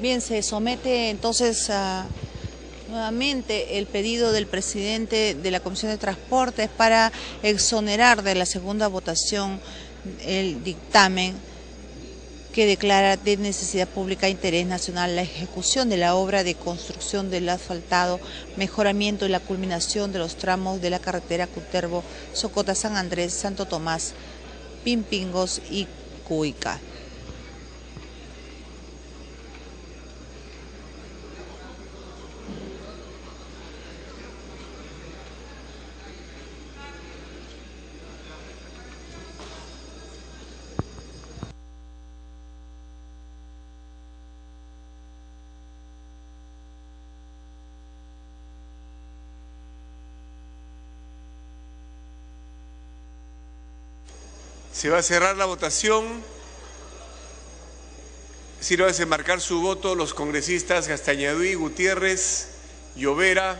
Bien, se somete entonces nuevamente el pedido del presidente de la Comisión de Transportes para exonerar de la segunda votación el dictamen que declara de necesidad pública e interés nacional la ejecución de la obra de construcción del asfaltado, mejoramiento y la culminación de los tramos de la carretera Cutervo, Socota, San Andrés, Santo Tomás, Pimpingos y Cuica. Se va a cerrar la votación. Sirva de marcar su voto los congresistas Castañaduy, Gutiérrez, Llovera,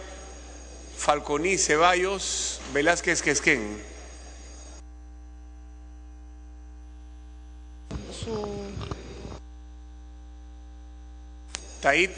Falconi, Ceballos, Velázquez, Quesquén. Tait.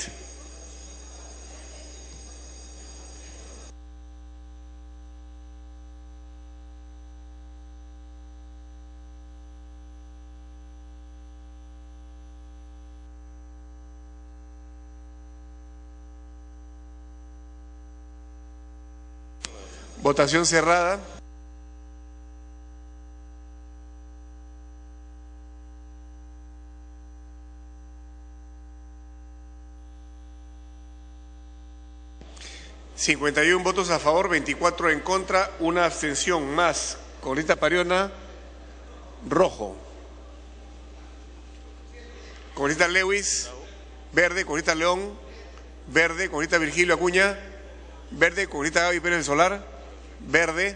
Votación cerrada. $51 votos a favor, 24 en contra, una abstención más. Congresista Pariona, rojo. Congresista Lewis, verde. Congresista León, verde. Congresista Virgilio Acuña, verde. Congresista Gaby Pérez del Solar, verde.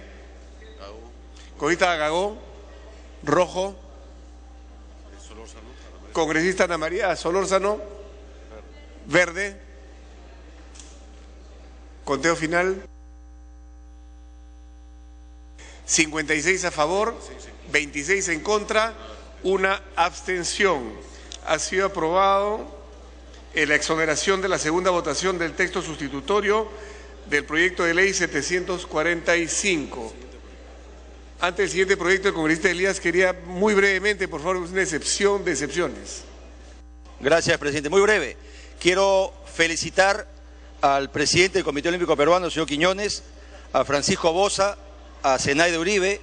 Congresista Gagó, rojo. Congresista Ana María Solórzano, verde. Conteo final. 56 a favor, 26 en contra, una abstención. Ha sido aprobado la exoneración de la segunda votación del texto sustitutorio del proyecto de ley 745. Antes del siguiente proyecto, el congresista Elías quería muy brevemente, por favor, una excepción de excepciones. Gracias, presidente. Muy breve. Quiero felicitar al presidente del Comité Olímpico Peruano, señor Quiñones, a Francisco Boza, a Zenaide Uribe,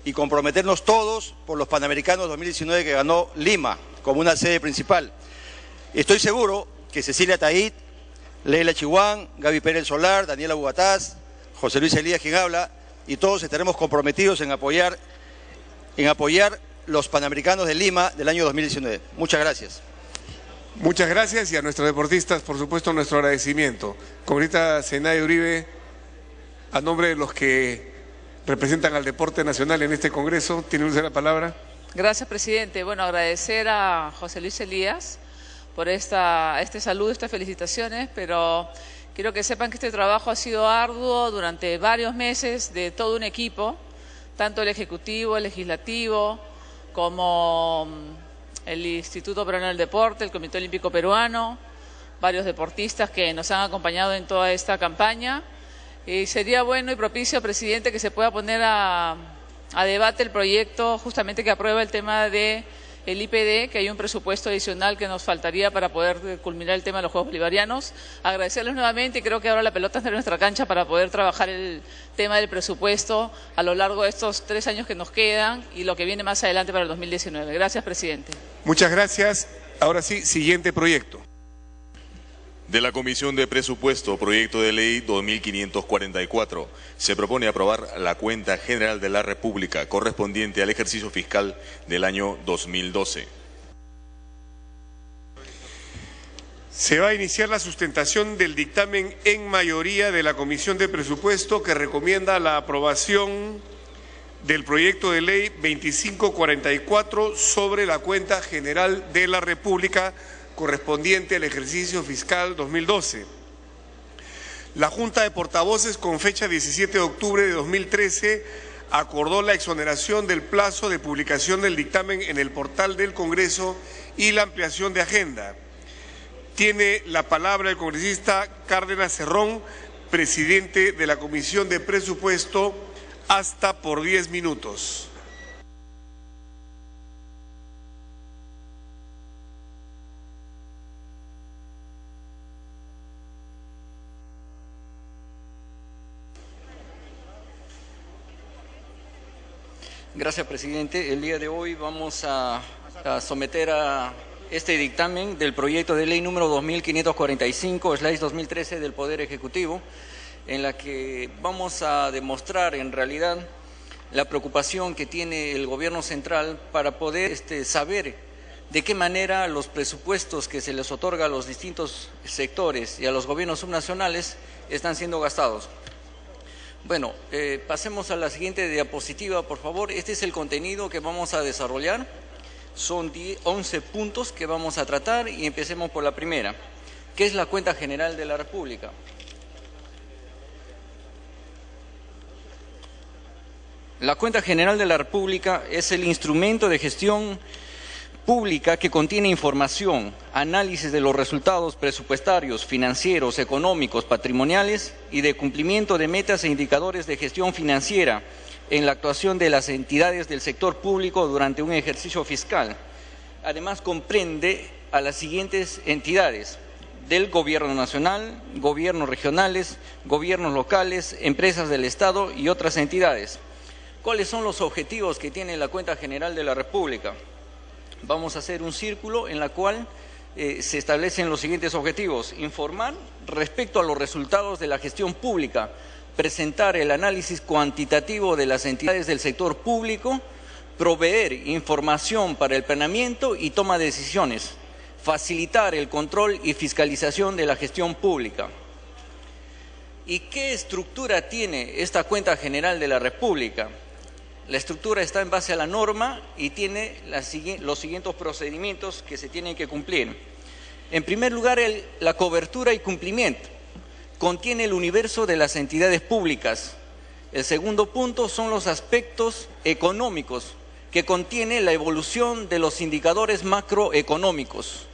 y comprometernos todos por los Panamericanos 2019 que ganó Lima como una sede principal. Estoy seguro que Cecilia Tait, Leila Chihuán, Gaby Pérez Solar, Daniela Bugatás, José Luis Elías, quien habla, y todos estaremos comprometidos en apoyar los Panamericanos de Lima del año 2019. Muchas gracias. Muchas gracias, y a nuestros deportistas, por supuesto, nuestro agradecimiento. Congresista Zenaide Uribe, a nombre de los que representan al deporte nacional en este congreso, ¿tiene usted la palabra? Gracias, presidente. Bueno, agradecer a José Luis Elías por este saludo, estas felicitaciones, pero quiero que sepan que este trabajo ha sido arduo durante varios meses de todo un equipo, tanto el Ejecutivo, el Legislativo, como el Instituto Peruano del Deporte, el Comité Olímpico Peruano, varios deportistas que nos han acompañado en toda esta campaña. Y sería bueno y propicio, presidente, que se pueda poner a debate el proyecto justamente que aprueba el tema de el IPD, que hay un presupuesto adicional que nos faltaría para poder culminar el tema de los Juegos Bolivarianos. Agradecerles nuevamente, y creo que ahora la pelota está en nuestra cancha para poder trabajar el tema del presupuesto a lo largo de estos 3 años que nos quedan y lo que viene más adelante para el 2019. Gracias, presidente. Muchas gracias. Ahora sí, siguiente proyecto. De la Comisión de Presupuesto, proyecto de ley 2544. Se propone aprobar la cuenta general de la República correspondiente al ejercicio fiscal del año 2012. Se va a iniciar la sustentación del dictamen en mayoría de la Comisión de Presupuesto, que recomienda la aprobación del proyecto de ley 2544 sobre la cuenta general de la República correspondiente al ejercicio fiscal 2012. La Junta de Portavoces, con fecha 17 de octubre de 2013, acordó la exoneración del plazo de publicación del dictamen en el portal del Congreso y la ampliación de agenda. Tiene la palabra el congresista Cárdenas Cerrón, presidente de la Comisión de Presupuesto, hasta por 10 minutos. Gracias, presidente. El día de hoy vamos a someter a este dictamen del proyecto de ley número 2545/2013 del Poder Ejecutivo, en la que vamos a demostrar en realidad la preocupación que tiene el gobierno central para poder saber de qué manera los presupuestos que se les otorga a los distintos sectores y a los gobiernos subnacionales están siendo gastados. Bueno, pasemos a la siguiente diapositiva, por favor. Este es el contenido que vamos a desarrollar. Son 11 puntos que vamos a tratar y empecemos por la primera, que es la Cuenta General de la República. La Cuenta General de la República es el instrumento de gestión pública que contiene información, análisis de los resultados presupuestarios, financieros, económicos, patrimoniales y de cumplimiento de metas e indicadores de gestión financiera en la actuación de las entidades del sector público durante un ejercicio fiscal. Además, comprende a las siguientes entidades: del Gobierno Nacional, gobiernos regionales, gobiernos locales, empresas del Estado y otras entidades. ¿Cuáles son los objetivos que tiene la Cuenta General de la República? Vamos a hacer un círculo en la cual se establecen los siguientes objetivos: informar respecto a los resultados de la gestión pública, presentar el análisis cuantitativo de las entidades del sector público, proveer información para el planeamiento y toma de decisiones, facilitar el control y fiscalización de la gestión pública. ¿Y qué estructura tiene esta Cuenta General de la República? La estructura está en base a la norma y tiene los siguientes procedimientos que se tienen que cumplir. En primer lugar, la cobertura y cumplimiento. Contiene el universo de las entidades públicas. El segundo punto son los aspectos económicos, que contiene la evolución de los indicadores macroeconómicos.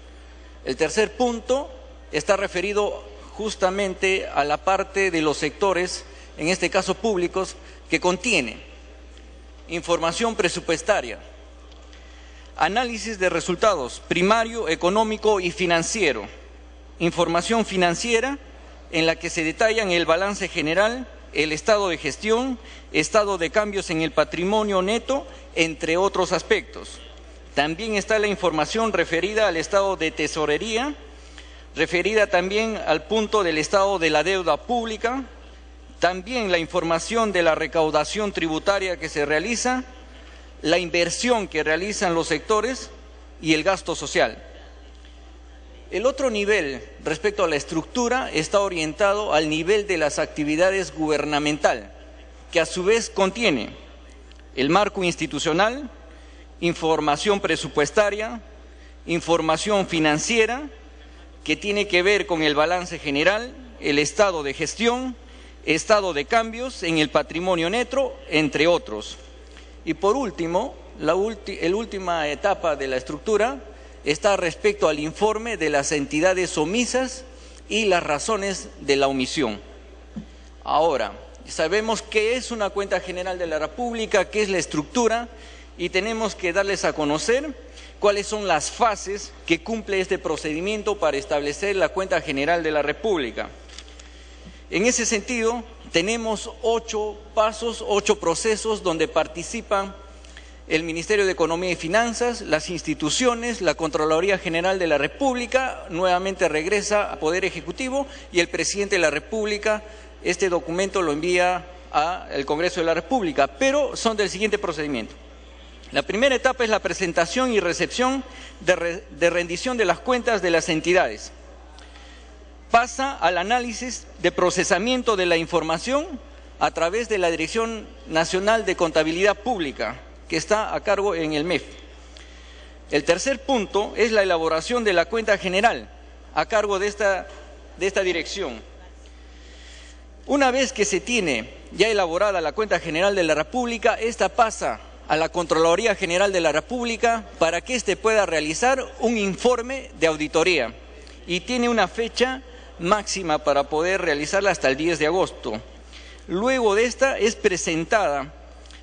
El tercer punto está referido justamente a la parte de los sectores, en este caso públicos, que contiene información presupuestaria, análisis de resultados primario, económico y financiero, información financiera en la que se detallan el balance general, el estado de gestión, estado de cambios en el patrimonio neto, entre otros aspectos. También está la información referida al estado de tesorería, referida también al punto del estado de la deuda pública, también la información de la recaudación tributaria que se realiza, la inversión que realizan los sectores y el gasto social. El otro nivel, respecto a la estructura, está orientado al nivel de las actividades gubernamental, que a su vez contiene el marco institucional, información presupuestaria, información financiera, que tiene que ver con el balance general, el estado de gestión, estado de cambios en el patrimonio neto, entre otros. Y por último, la última etapa de la estructura está respecto al informe de las entidades omisas y las razones de la omisión. Ahora, sabemos qué es una Cuenta General de la República, qué es la estructura, y tenemos que darles a conocer cuáles son las fases que cumple este procedimiento para establecer la Cuenta General de la República. En ese sentido, tenemos 8 pasos, 8 procesos donde participan el Ministerio de Economía y Finanzas, las instituciones, la Contraloría General de la República, nuevamente regresa a Poder Ejecutivo y el Presidente de la República. Este documento lo envía al Congreso de la República, pero son del siguiente procedimiento. La primera etapa es la presentación y recepción de rendición de las cuentas de las entidades. Pasa al análisis de procesamiento de la información a través de la Dirección Nacional de Contabilidad Pública, que está a cargo en el MEF. El tercer punto es la elaboración de la cuenta general a cargo de esta dirección. Una vez que se tiene ya elaborada la cuenta general de la República, esta pasa a la Contraloría General de la República para que éste pueda realizar un informe de auditoría. y tiene una fecha máxima para poder realizarla hasta el 10 de agosto. Luego de esta es presentada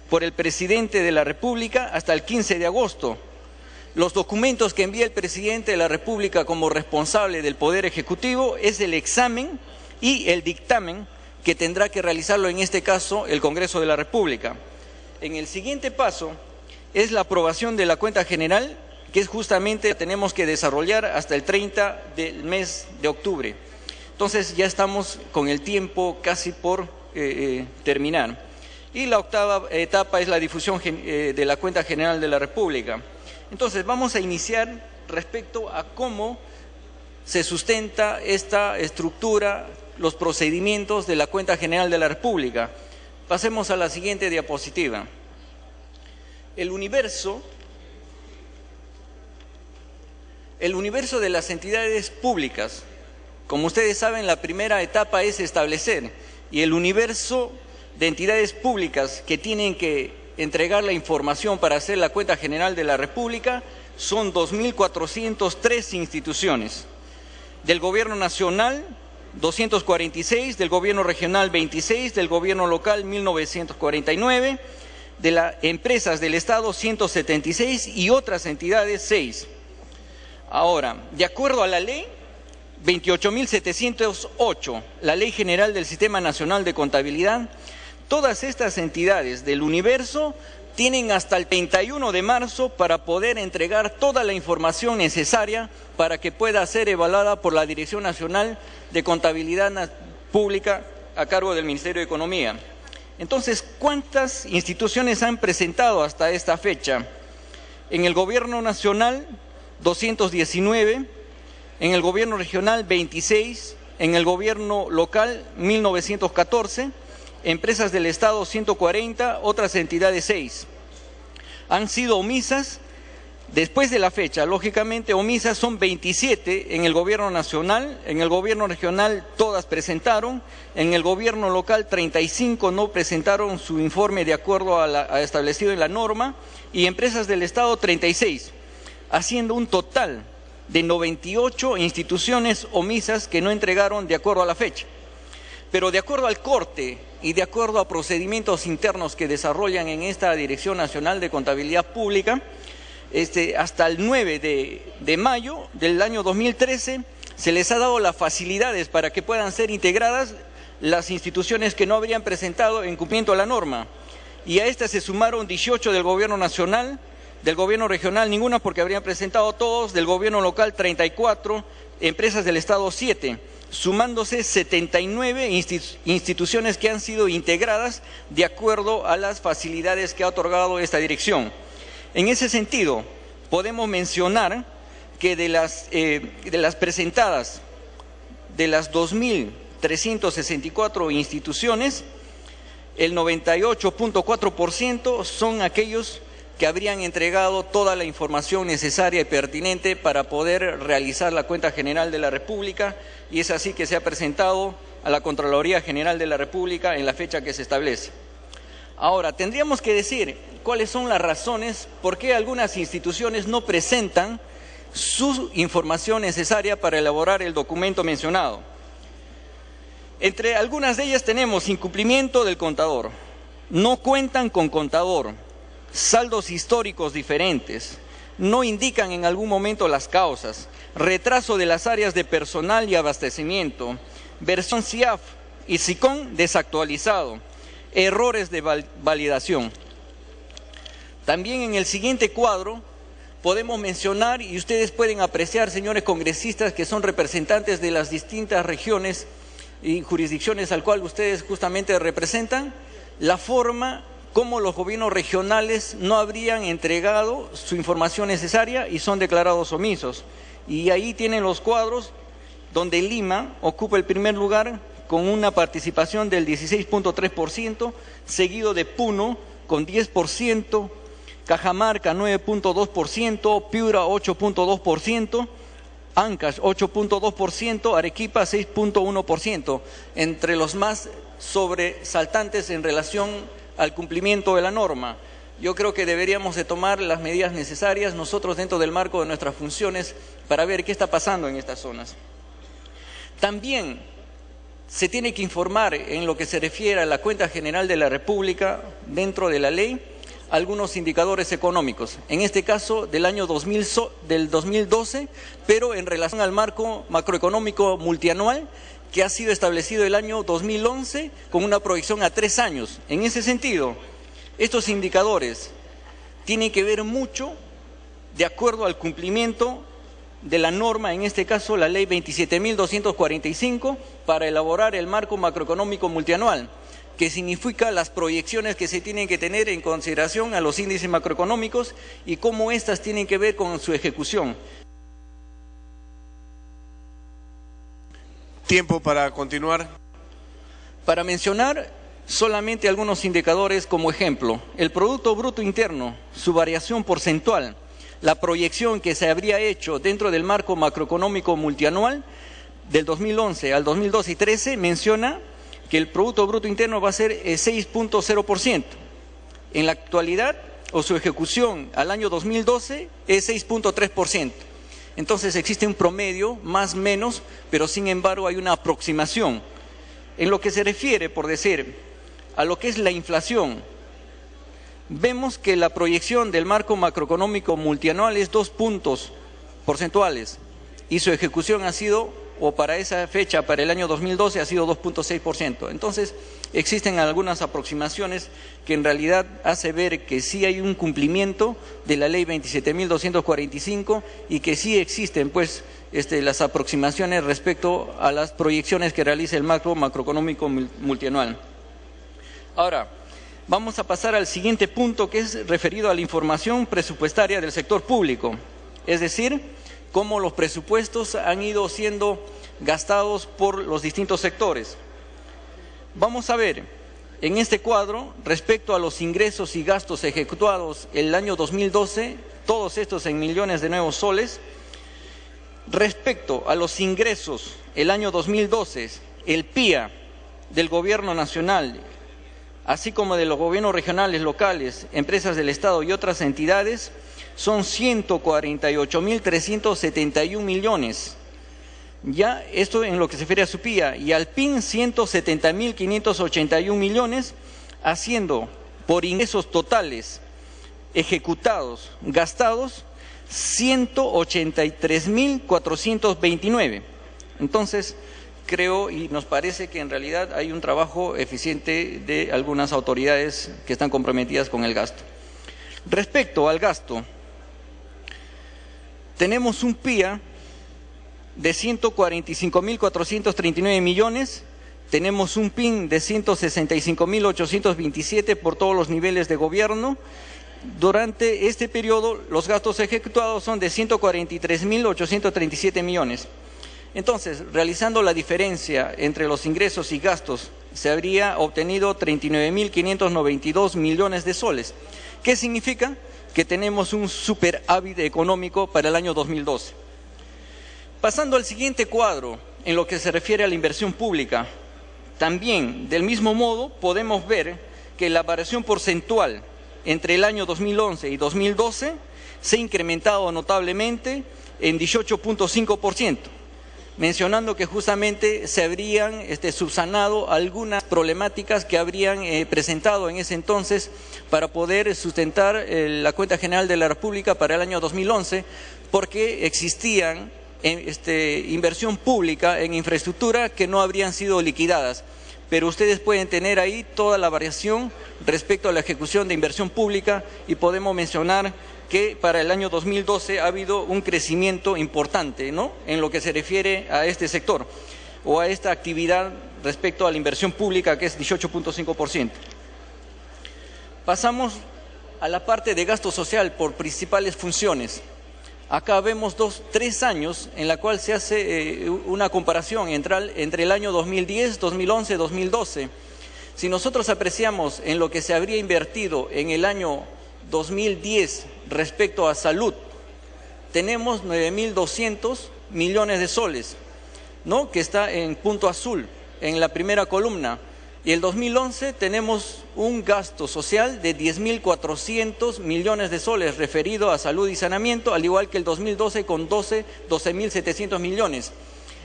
por el presidente de la República hasta el 15 de agosto. Los documentos que envía el presidente de la República como responsable del Poder Ejecutivo es el examen y el dictamen que tendrá que realizarlo en este caso el Congreso de la República. En el siguiente paso es la aprobación de la cuenta general, que es justamente tenemos que desarrollar hasta el 30 del mes de octubre. Entonces ya estamos con el tiempo casi por terminar. Y la octava etapa es la difusión de la cuenta general de la República. Entonces vamos a iniciar respecto a cómo se sustenta esta estructura, los procedimientos de la cuenta general de la República. Pasemos a la siguiente diapositiva. El universo de las entidades públicas. Como ustedes saben, la primera etapa es establecer, y el universo de entidades públicas que tienen que entregar la información para hacer la cuenta general de la República son 2.403 instituciones. Del Gobierno Nacional, 246, del Gobierno Regional, 26, del Gobierno Local, 1.949, de las empresas del Estado, 176 y otras entidades, 6. Ahora, de acuerdo a la ley 28.708, la Ley General del Sistema Nacional de Contabilidad, todas estas entidades del universo tienen hasta el 31 de marzo para poder entregar toda la información necesaria para que pueda ser evaluada por la Dirección Nacional de Contabilidad Pública a cargo del Ministerio de Economía. Entonces, ¿cuántas instituciones han presentado hasta esta fecha? En el Gobierno Nacional, 219, en el Gobierno Regional, 26, en el Gobierno Local, 1.914, empresas del Estado 140, otras entidades 6. Han sido omisas, después de la fecha, lógicamente omisas son 27 en el Gobierno Nacional, en el Gobierno Regional todas presentaron, en el Gobierno Local 35 no presentaron su informe de acuerdo a establecido en la norma, y empresas del Estado 36, haciendo un total de 98 instituciones omisas que no entregaron de acuerdo a la fecha. Pero de acuerdo al corte y de acuerdo a procedimientos internos que desarrollan en esta Dirección Nacional de Contabilidad Pública, hasta el 9 de mayo del año 2013 se les ha dado las facilidades para que puedan ser integradas las instituciones que no habrían presentado en cumplimiento a la norma. Y a estas se sumaron 18 del Gobierno Nacional, del Gobierno Regional ninguna porque habrían presentado todos, del Gobierno Local 34, empresas del Estado 7. Sumándose 79 instituciones que han sido integradas de acuerdo a las facilidades que ha otorgado esta dirección. En ese sentido, podemos mencionar que de las presentadas, de las 2.364 instituciones, el 98.4% son aquellos que habrían entregado toda la información necesaria y pertinente para poder realizar la cuenta general de la República, y es así que se ha presentado a la Contraloría General de la República en la fecha que se establece. Ahora, tendríamos que decir cuáles son las razones por qué algunas instituciones no presentan su información necesaria para elaborar el documento mencionado. Entre algunas de ellas tenemos incumplimiento del contador, no cuentan con contador, saldos históricos diferentes, no indican en algún momento las causas, retraso de las áreas de personal y abastecimiento, versión CIAF y SICON desactualizado, errores de validación. También en el siguiente cuadro podemos mencionar, y ustedes pueden apreciar, señores congresistas, que son representantes de las distintas regiones y jurisdicciones al cual ustedes justamente representan, la forma como los gobiernos regionales no habrían entregado su información necesaria y son declarados omisos. Y ahí tienen los cuadros donde Lima ocupa el primer lugar con una participación del 16.3%, seguido de Puno con 10%, Cajamarca 9.2%, Piura 8.2%, Ancash 8.2%, Arequipa 6.1%, entre los más sobresaltantes en relación al cumplimiento de la norma. Yo creo que deberíamos de tomar las medidas necesarias nosotros dentro del marco de nuestras funciones para ver qué está pasando en estas zonas. También se tiene que informar en lo que se refiere a la cuenta general de la República dentro de la ley algunos indicadores económicos, en este caso del año 2012, pero en relación al marco macroeconómico multianual que ha sido establecido el año 2011 con una proyección a 3 años. En ese sentido, estos indicadores tienen que ver mucho de acuerdo al cumplimiento de la norma, en este caso la ley 27.245, para elaborar el marco macroeconómico multianual, que significa las proyecciones que se tienen que tener en consideración a los índices macroeconómicos y cómo éstas tienen que ver con su ejecución. Tiempo para continuar. Para mencionar solamente algunos indicadores como ejemplo, el Producto Bruto Interno, su variación porcentual, la proyección que se habría hecho dentro del marco macroeconómico multianual del 2011 al 2012 y 13 menciona que el Producto Bruto Interno va a ser 6.0%. En la actualidad, o su ejecución al año 2012 es 6.3%. Entonces existe un promedio, más o menos, pero sin embargo hay una aproximación. En lo que se refiere, por decir, a lo que es la inflación, vemos que la proyección del marco macroeconómico multianual es 2 puntos porcentuales y su ejecución ha sido, o para esa fecha, para el año 2012, ha sido 2.6%. Entonces, existen algunas aproximaciones que en realidad hace ver que sí hay un cumplimiento de la ley 27.245 y que sí existen, pues, las aproximaciones respecto a las proyecciones que realiza el macroeconómico multianual. Ahora, vamos a pasar al siguiente punto, que es referido a la información presupuestaria del sector público, es decir, cómo los presupuestos han ido siendo gastados por los distintos sectores. Vamos a ver, en este cuadro, respecto a los ingresos y gastos ejecutados el año 2012, todos estos en millones de nuevos soles. Respecto a los ingresos el año 2012, el PIA del Gobierno Nacional, así como de los gobiernos regionales, locales, empresas del Estado y otras entidades, son 148.371 millones. Ya esto en lo que se refiere a su PIA, y al PIN 170.581 millones, haciendo por ingresos totales ejecutados, gastados, 183.429. Entonces, creo y nos parece que en realidad hay un trabajo eficiente de algunas autoridades que están comprometidas con el gasto. Respecto al gasto, tenemos un PIA de 145.439 millones, tenemos un PIN de 165.827 por todos los niveles de gobierno. Durante este periodo, los gastos ejecutados son de 143.837 millones. Entonces, realizando la diferencia entre los ingresos y gastos, se habría obtenido 39.592 millones de soles. ¿Qué significa? Que tenemos un superávit económico para el año 2012. Pasando al siguiente cuadro, en lo que se refiere a la inversión pública, también, del mismo modo, podemos ver que la variación porcentual entre el año 2011 y 2012 se ha incrementado notablemente en 18.5%, mencionando que justamente se habrían subsanado algunas problemáticas que habrían presentado en ese entonces para poder sustentar la cuenta general de la República para el año 2011, porque existían inversión pública en infraestructura que no habrían sido liquidadas. Pero ustedes pueden tener ahí toda la variación respecto a la ejecución de inversión pública y podemos mencionar que para el año 2012 ha habido un crecimiento importante, ¿no?, en lo que se refiere a este sector o a esta actividad respecto a la inversión pública, que es 18.5%. Pasamos a la parte de gasto social por principales funciones. Acá vemos 3 años en la cual se hace una comparación entre el año 2010, 2011, 2012. Si nosotros apreciamos en lo que se habría invertido en el año 2010 respecto a salud, tenemos 9.200 millones de soles, ¿no?, que está en punto azul, en la primera columna. Y el 2011 tenemos un gasto social de 10.400 millones de soles referido a salud y saneamiento, al igual que el 2012 con 12.700 millones.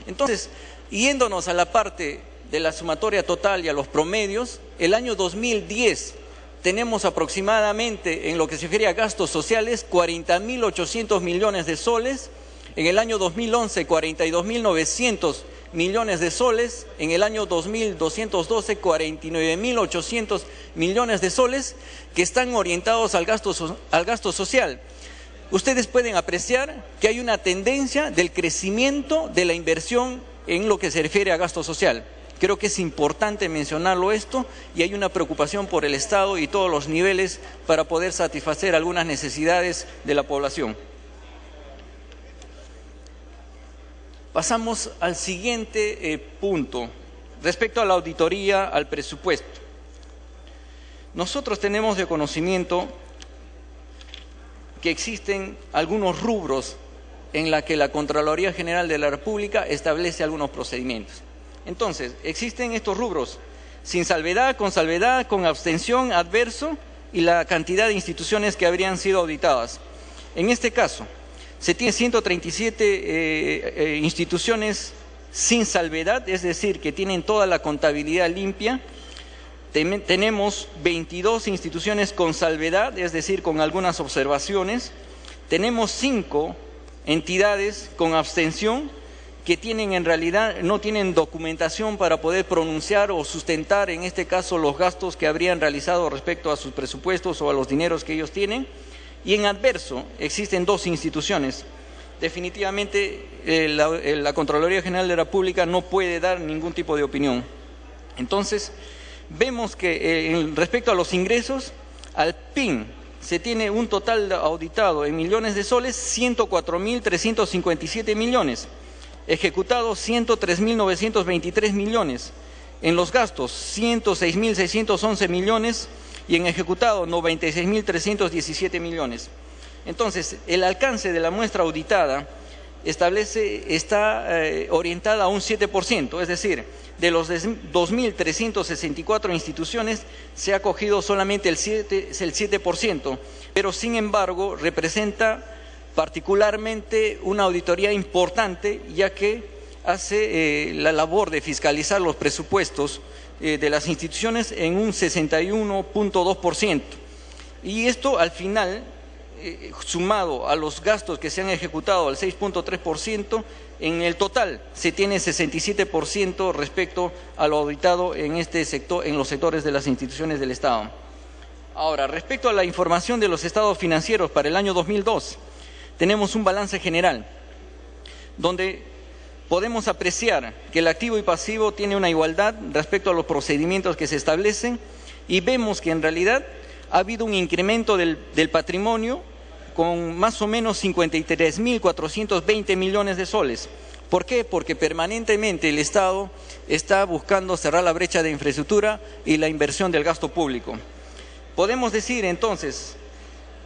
Entonces, yéndonos a la parte de la sumatoria total y a los promedios, el año 2010 tenemos aproximadamente, en lo que se refiere a gastos sociales, 40.800 millones de soles, en el año 2011 42.900 millones de soles, en el año 2212 49.800 millones de soles que están orientados al gasto social. Ustedes pueden apreciar que hay una tendencia del crecimiento de la inversión en lo que se refiere a gasto social. Creo que es importante mencionarlo esto y hay una preocupación por el Estado y todos los niveles para poder satisfacer algunas necesidades de la población. Pasamos al siguiente punto, respecto a la auditoría al presupuesto. Nosotros tenemos de conocimiento que existen algunos rubros en la que la Contraloría General de la República establece algunos procedimientos. Entonces, existen estos rubros: sin salvedad, con abstención, adverso y la cantidad de instituciones que habrían sido auditadas. En este caso, se tiene 137 instituciones sin salvedad, es decir, que tienen toda la contabilidad limpia. Tenemos 22 instituciones con salvedad, es decir, con algunas observaciones. Tenemos 5 entidades con abstención que tienen en realidad no tienen documentación para poder pronunciar o sustentar en este caso los gastos que habrían realizado respecto a sus presupuestos o a los dineros que ellos tienen. Y en adverso existen 2 instituciones. Definitivamente la Contraloría General de la República no puede dar ningún tipo de opinión. Entonces vemos que respecto a los ingresos, al PIN se tiene un total auditado en millones de soles, 104.357 millones. Ejecutados 103.923 millones, en los gastos 106.611 millones y en ejecutado 96.317 millones. Entonces, el alcance de la muestra auditada está orientada a un 7%, es decir, de los 2.364 instituciones se ha cogido solamente el 7%, pero sin embargo representa particularmente una auditoría importante, ya que hace la labor de fiscalizar los presupuestos de las instituciones en un 61.2%. Y esto al final, sumado a los gastos que se han ejecutado al 6.3%, en el total se tiene 67% respecto a lo auditado en este sector, en los sectores de las instituciones del Estado. Ahora, respecto a la información de los estados financieros para el año 2002, tenemos un balance general, donde podemos apreciar que el activo y pasivo tiene una igualdad respecto a los procedimientos que se establecen y vemos que en realidad ha habido un incremento del patrimonio con más o menos 53.420 millones de soles. ¿Por qué? Porque permanentemente el Estado está buscando cerrar la brecha de infraestructura y la inversión del gasto público. Podemos decir entonces,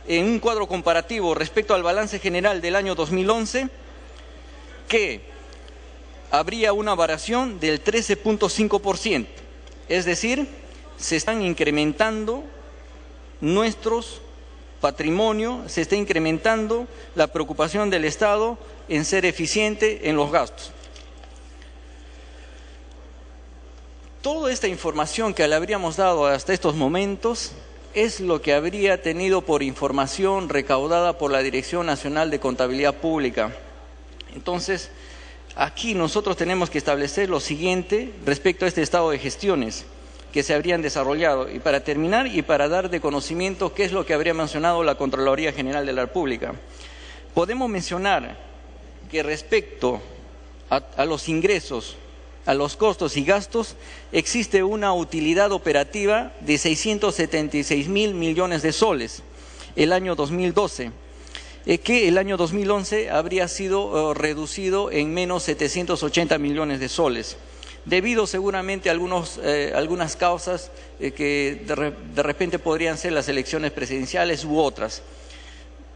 en un cuadro comparativo respecto al balance general del año 2011, que habría una variación del 13.5%, es decir, se están incrementando nuestros patrimonios, se está incrementando la preocupación del Estado en ser eficiente en los gastos. Toda esta información que le habríamos dado hasta estos momentos es lo que habría tenido por información recaudada por la Dirección Nacional de Contabilidad Pública. Entonces, aquí nosotros tenemos que establecer lo siguiente respecto a este estado de gestiones que se habrían desarrollado. Y para terminar y para dar de conocimiento qué es lo que habría mencionado la Contraloría General de la República, podemos mencionar que respecto a los ingresos, a los costos y gastos, existe una utilidad operativa de 676.000 millones de soles el año 2012, que el año 2011 habría sido reducido en menos 780 millones de soles, debido seguramente a algunas causas que de repente podrían ser las elecciones presidenciales u otras.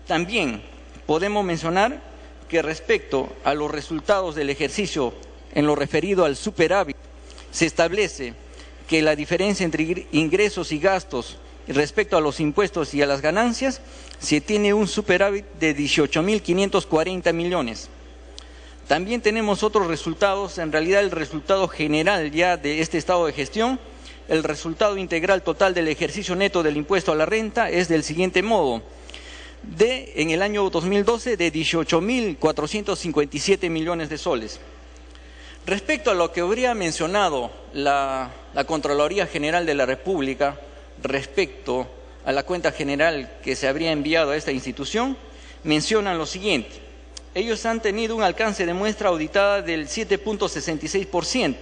También podemos mencionar que respecto a los resultados del ejercicio en lo referido al superávit, se establece que la diferencia entre ingresos y gastos respecto a los impuestos y a las ganancias, se tiene un superávit de 18.540 millones. También tenemos otros resultados, en realidad el resultado general ya de este estado de gestión. El resultado integral total del ejercicio neto del impuesto a la renta es del siguiente modo. En el año 2012 de 18.457 millones de soles. Respecto a lo que habría mencionado la Contraloría General de la República, respecto a la cuenta general que se habría enviado a esta institución, mencionan lo siguiente. Ellos han tenido un alcance de muestra auditada del 7.66%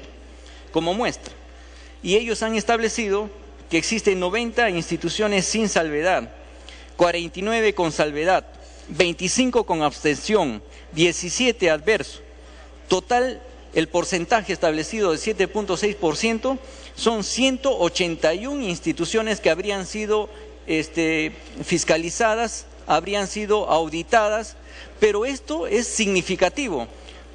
como muestra. Y ellos han establecido que existen 90 instituciones sin salvedad, 49 con salvedad, 25 con abstención, 17 adverso. Total, el porcentaje establecido de 7.6% son 181 instituciones que habrían sido fiscalizadas, habrían sido auditadas, pero esto es significativo,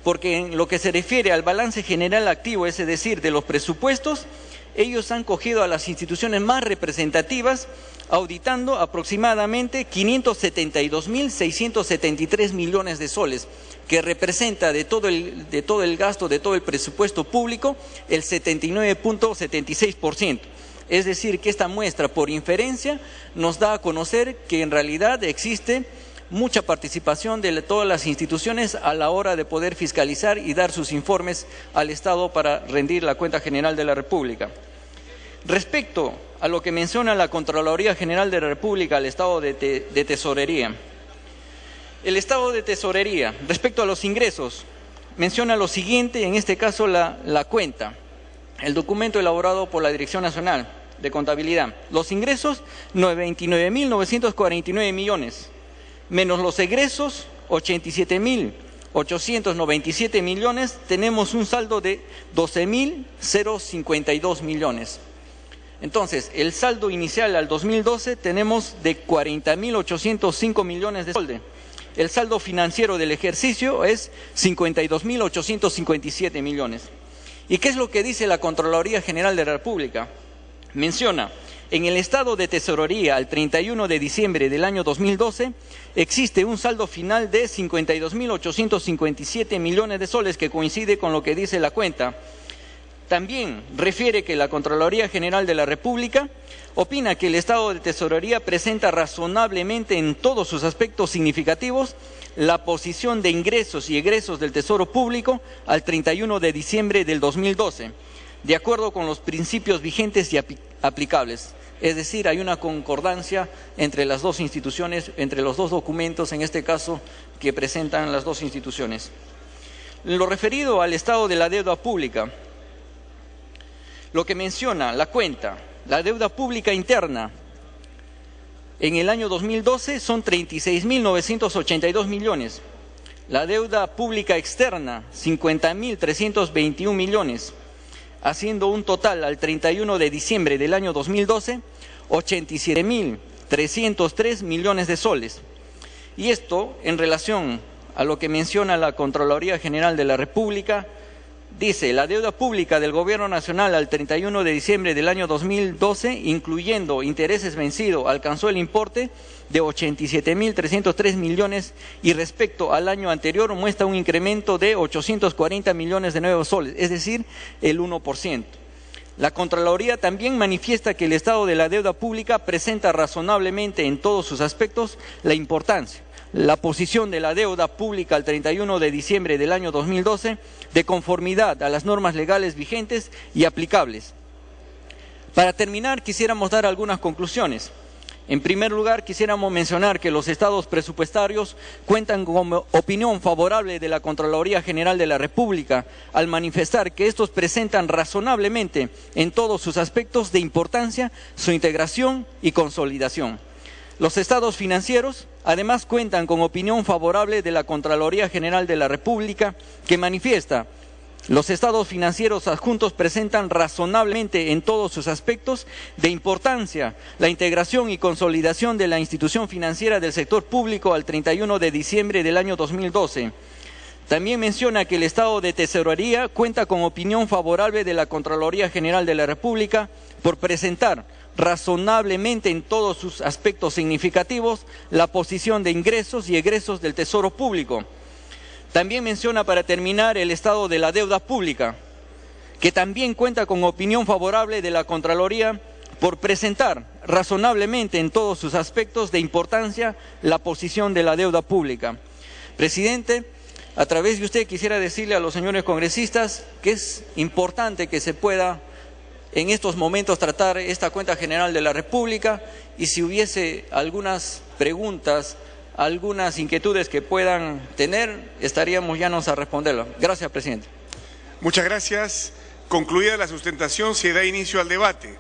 porque en lo que se refiere al balance general activo, es decir, de los presupuestos, ellos han cogido a las instituciones más representativas, auditando aproximadamente 572.673 millones de soles, que representa de todo el gasto, de todo el presupuesto público, el 79.76%. Es decir, que esta muestra, por inferencia, nos da a conocer que en realidad existe mucha participación de todas las instituciones a la hora de poder fiscalizar y dar sus informes al Estado para rendir la cuenta general de la República. Respecto a lo que menciona la Contraloría General de la República al Estado de Tesorería. El Estado de Tesorería, respecto a los ingresos, menciona lo siguiente, en este caso la cuenta, el documento elaborado por la Dirección Nacional de Contabilidad. Los ingresos, 29.949 millones, menos los egresos, 87.897 millones, tenemos un saldo de 12.052 millones. Entonces, el saldo inicial al 2012 tenemos de 40.805 millones de soles. El saldo financiero del ejercicio es 52.857 millones. ¿Y qué es lo que dice la Contraloría General de la República? Menciona, en el estado de tesorería al 31 de diciembre del año 2012 existe un saldo final de 52.857 millones de soles que coincide con lo que dice la cuenta. También refiere que la Contraloría General de la República opina que el estado de tesorería presenta razonablemente en todos sus aspectos significativos la posición de ingresos y egresos del Tesoro Público al 31 de diciembre del 2012, de acuerdo con los principios vigentes y aplicables. Es decir, hay una concordancia entre las dos instituciones, entre los dos documentos, en este caso, que presentan las dos instituciones. En lo referido al estado de la deuda pública, lo que menciona la cuenta, la deuda pública interna, en el año 2012 son 36.982 millones. La deuda pública externa, 50.321 millones, haciendo un total al 31 de diciembre del año 2012, 87.303 millones de soles. Y esto, en relación a lo que menciona la Contraloría General de la República, dice, la deuda pública del Gobierno Nacional al 31 de diciembre del año 2012, incluyendo intereses vencidos, alcanzó el importe de 87.303 millones y respecto al año anterior muestra un incremento de 840 millones de nuevos soles, es decir, el 1%. La Contraloría también manifiesta que el estado de la deuda pública presenta razonablemente en todos sus aspectos la importancia, la posición de la deuda pública al 31 de diciembre del año 2012 de conformidad a las normas legales vigentes y aplicables. Para terminar, quisiéramos dar algunas conclusiones. En primer lugar, quisiéramos mencionar que los estados presupuestarios cuentan con opinión favorable de la Contraloría General de la República al manifestar que estos presentan razonablemente en todos sus aspectos de importancia su integración y consolidación. Los estados financieros, además, cuentan con opinión favorable de la Contraloría General de la República, que manifiesta: los estados financieros adjuntos presentan razonablemente en todos sus aspectos de importancia la integración y consolidación de la institución financiera del sector público al 31 de diciembre del año 2012. También menciona que el estado de tesorería cuenta con opinión favorable de la Contraloría General de la República por presentar razonablemente en todos sus aspectos significativos la posición de ingresos y egresos del Tesoro Público. También menciona, para terminar, el estado de la deuda pública, que también cuenta con opinión favorable de la Contraloría por presentar razonablemente en todos sus aspectos de importancia la posición de la deuda pública. Presidente, a través de usted quisiera decirle a los señores congresistas que es importante que se pueda en estos momentos tratar esta cuenta general de la República, y si hubiese algunas preguntas, algunas inquietudes que puedan tener, estaríamos llanos a responderlas. Gracias, presidente. Muchas gracias. Concluida la sustentación, se da inicio al debate.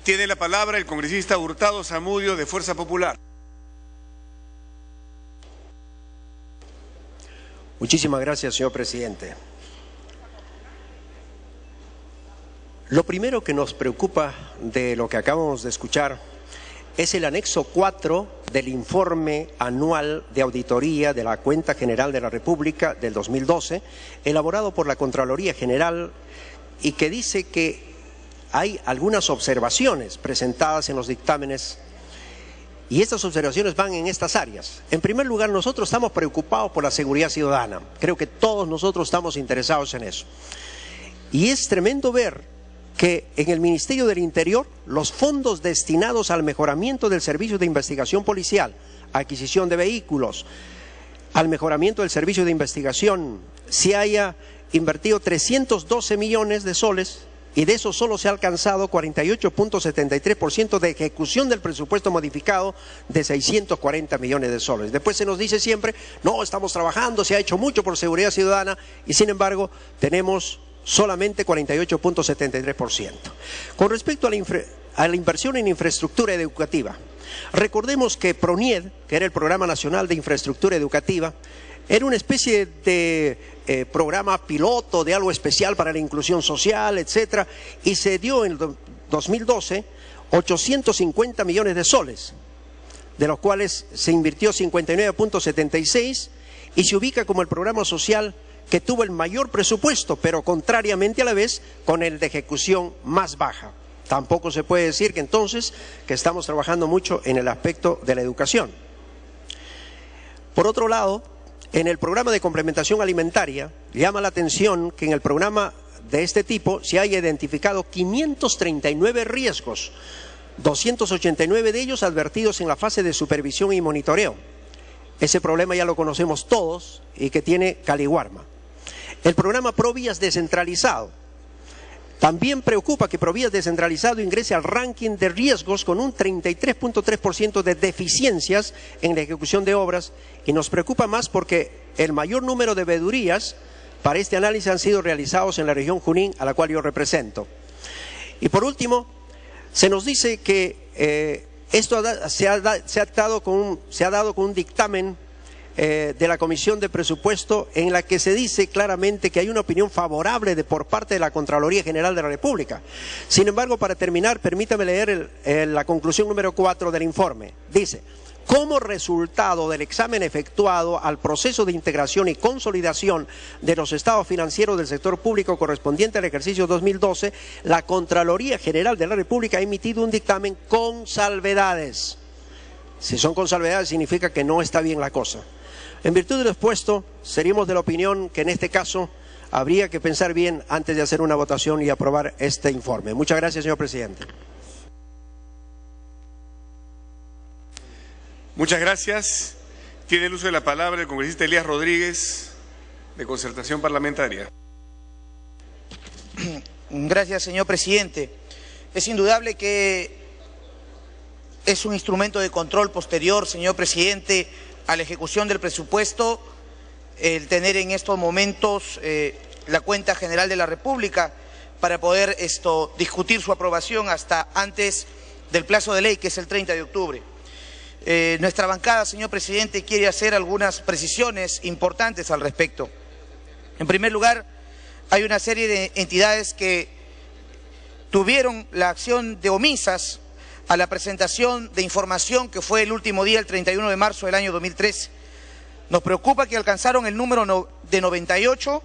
Tiene la palabra el congresista Hurtado Zamudio, de Fuerza Popular. Muchísimas gracias, señor presidente. Lo primero que nos preocupa de lo que acabamos de escuchar es el anexo 4 del informe anual de auditoría de la Cuenta General de la República del 2012, elaborado por la Contraloría General, y que dice que hay algunas observaciones presentadas en los dictámenes, y estas observaciones van en estas áreas. En primer lugar, nosotros estamos preocupados por la seguridad ciudadana. Creo que todos nosotros estamos interesados en eso. Y es tremendo ver que en el Ministerio del Interior los fondos destinados al mejoramiento del servicio de investigación policial, adquisición de vehículos, al mejoramiento del servicio de investigación, se haya invertido 312 millones de soles, y de eso solo se ha alcanzado 48.73% de ejecución del presupuesto modificado de 640 millones de soles. Después se nos dice siempre, no, estamos trabajando, se ha hecho mucho por seguridad ciudadana, y sin embargo tenemos solamente 48.73%. Con respecto a la inversión en infraestructura educativa, recordemos que PRONIED, que era el Programa Nacional de Infraestructura Educativa, era una especie de programa piloto de algo especial para la inclusión social, etcétera, y se dio en el 2012 850 millones de soles, de los cuales se invirtió 59.76, y se ubica como el programa social que tuvo el mayor presupuesto, pero contrariamente a la vez con el de ejecución más baja. Tampoco se puede decir que entonces que estamos trabajando mucho en el aspecto de la educación. Por otro lado, en el programa de complementación alimentaria, llama la atención que en el programa de este tipo se haya identificado 539 riesgos, 289 de ellos advertidos en la fase de supervisión y monitoreo. Ese problema ya lo conocemos todos y que tiene Caliwarma. El programa Provías descentralizado. También preocupa que Provías descentralizado ingrese al ranking de riesgos con un 33.3% de deficiencias en la ejecución de obras, y nos preocupa más porque el mayor número de veedurías para este análisis han sido realizados en la región Junín, a la cual yo represento. Y por último, se nos dice que esto se ha dado con un dictamen de la Comisión de Presupuesto, en la que se dice claramente que hay una opinión favorable por parte de la Contraloría General de la República. Sin embargo, para terminar, permítame leer la conclusión número 4 del informe. Dice: como resultado del examen efectuado al proceso de integración y consolidación de los estados financieros del sector público correspondiente al ejercicio 2012, la Contraloría General de la República ha emitido un dictamen con salvedades. Si son con salvedades, significa que no está bien la cosa. En virtud de lo expuesto, seríamos de la opinión que en este caso habría que pensar bien antes de hacer una votación y aprobar este informe. Muchas gracias, señor presidente. Muchas gracias. Tiene el uso de la palabra el congresista Elías Rodríguez, de Concertación Parlamentaria. Gracias, señor presidente. Es indudable que es un instrumento de control posterior, señor presidente, a la ejecución del presupuesto, el tener en estos momentos la Cuenta General de la República para poder discutir su aprobación hasta antes del plazo de ley, que es el 30 de octubre. Nuestra bancada, señor presidente, quiere hacer algunas precisiones importantes al respecto. En primer lugar, hay una serie de entidades que tuvieron la acción de omisas a la presentación de información que fue el último día, el 31 de marzo del año 2013. Nos preocupa que alcanzaron el número de 98,